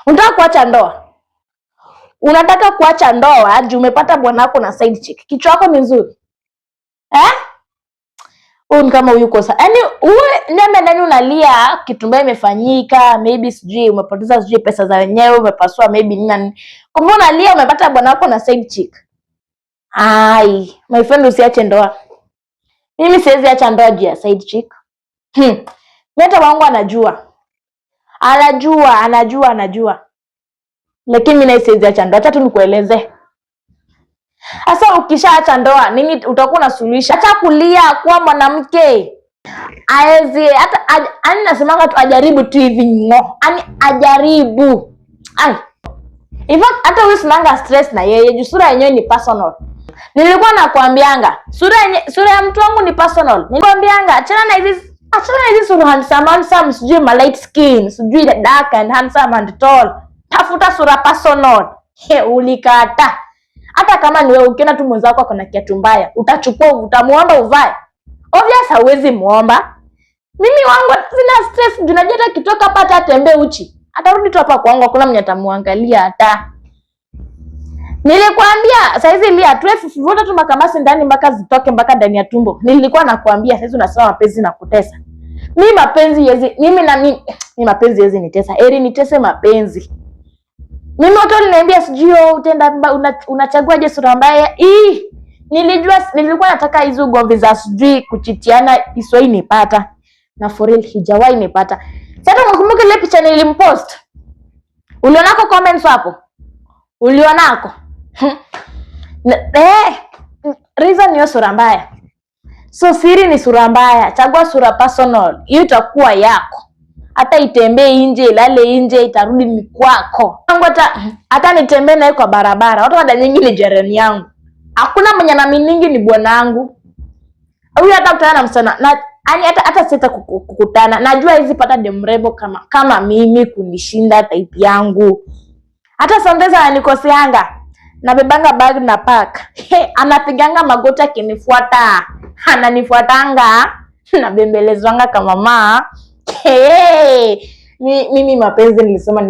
Unataka kuacha ndoa? Unataka kuacha ndoa juu umepata bwana wako na side chick. Kichwa chako ni nzuri. Kama yuko sasa. Yaani uwe ndani unalia kitu mbaya imefanyika, maybe sijui umepoteza sijui pesa za wenyewe, umepasua maybe nini. Kumbe unalia umepata bwana wako na side chick. Ai, my friend usiache ndoa. Mimi siwezi acha ndoa juu ya side chick. Meta wangu anajua. Anajua. Lakini mimi siwezi acha ndoa. Acha tu nikueleze. Sasa ukishaacha ndoa, nini utakuwa unasuluhisha? Acha kulia kwa mwanamke. Aeze hata ani nasemanga tu ajaribu tu hivi ngo. Ani ajaribu. In fact hata wewe usinanga stress na yeye, juu sura yenyewe ni personal. Nilikuwa nakwambianga, sura ya mtu wangu ni personal. Nilikwambianga achana na hizi sura handsome, sijui ma light skin, sijui dark and handsome and tall. Tafuta sura personal. Ulikata. Hata kama ni wewe ukiona tu mwenzako ako na kiatu mbaya, utachukua utamuomba uvae. Obvious hauwezi muomba. Mimi wangu sina stress, unajua hata kitoka hapa hata tembee uchi. Atarudi tu hapa kwangu hakuna mwenye atamuangalia hata. Nilikwambia saizi lia tuefu vuta tu makamasi ndani mpaka zitoke mpaka ndani ya tumbo. Nilikuwa nakwambia saizi unasema mapenzi na kutesa. Mimi mapenzi yezi nitesa. Heri nitese mapenzi. Mimi watu waliniambia sijui utenda unachagua je sura mbaya. Nilikuwa nataka hizo ugomvi za sijui kuchitiana isoi nipata. Na for real hijawahi nipata. Sasa unakumbuka ile picha nilimpost? Ulionako comments hapo? Ulionako? Reason ni sura mbaya. So siri ni sura mbaya. Chagua sura personal. Hiyo itakuwa yako. Hata itembee nje, ilale nje, itarudi ni kwako. Hata nitembee naye kwa barabara. Watu wada nyingi ni jirani yangu. Hakuna mwenye na miningi ni bwanangu. Huyu hata kutana na msana. Na hata sita kukutana. Najua hizi pata demrebo kama mimi kunishinda type yangu. Hata sondeza anikoseanga. Nabebanga bag na pack. Anapiganga magoti akinifuata. Ananifuatanga. Nabembelezwanga kama mama. Mimi mapenzi nilisema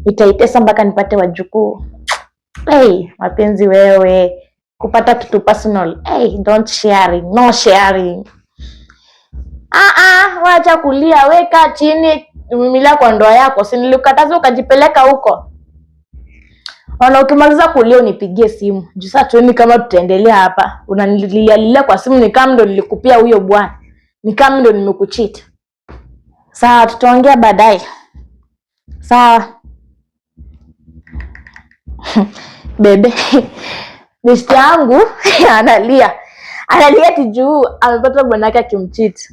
nitaitesa mpaka nipate wajukuu. Mapenzi wewe kupata kitu personal. Don't sharing, no sharing. Wacha kulia, weka chini, umimilia kwa ndoa yako. Si nilikataza ukajipeleka huko. Ona ukimaliza kulia unipigie simu. Juu sasa tuone kama tutaendelea hapa. Unanililia kwa simu ni kama ndo nilikupia huyo bwana. Ni kama ndo nimekucheat. Sawa, tutaongea baadaye. Sawa. Bebe. Besti yangu analia. Analia tijuu amepata bwanake akimcheat.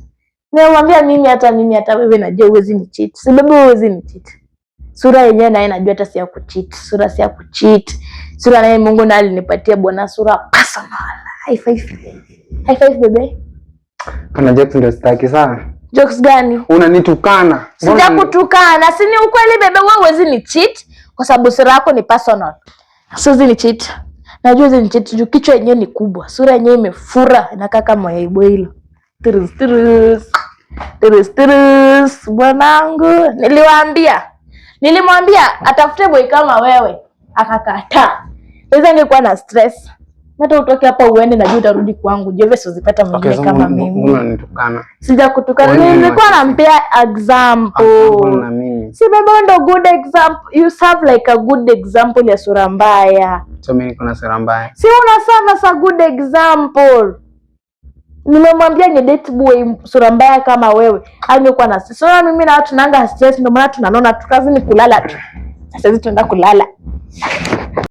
Nimemwambia mimi hata wewe najua huwezi ni cheat. Si bebe huwezi ni cheat. Sura yenyewe naye najua hata si ya kucheat. Sura si ya kucheat. Sura naye Mungu na alinipatia bwana sura personal. High five bebe. Kuna jokes ndio sitaki sana. Jokes gani? Unanitukana. Sijakutukana. Si ni ukweli bebe wewe huwezi ni cheat kwa sababu sura yako ni personal. Siwezi ni cheat. Najua hizi ni cheat juu kichwa yenyewe ni kubwa. Sura yenyewe imefura inakaa kama ya iboilo. Tirus. Bwanangu. Nilimwambia atafute boy kama wewe. Akakataa. Sasa ningekuwa na stress. Hata utoke hapa uende na juu utarudi kwangu. Jeve sizipata mwingine kama mimi. Unanitukana. Sijakutukana. Nilikuwa nampea example. Si baba ndo good example. You serve like a good example ya sura mbaya. So mimi niko na sura mbaya. Si una serve as a good example. Nimemwambia ni date boy sura mbaya kama wewe. Angekuwa na stress. So mimi na watu nanga stress ndio maana tunanona tu kazi ni kulala tu. Sasa hizi tunaenda kulala.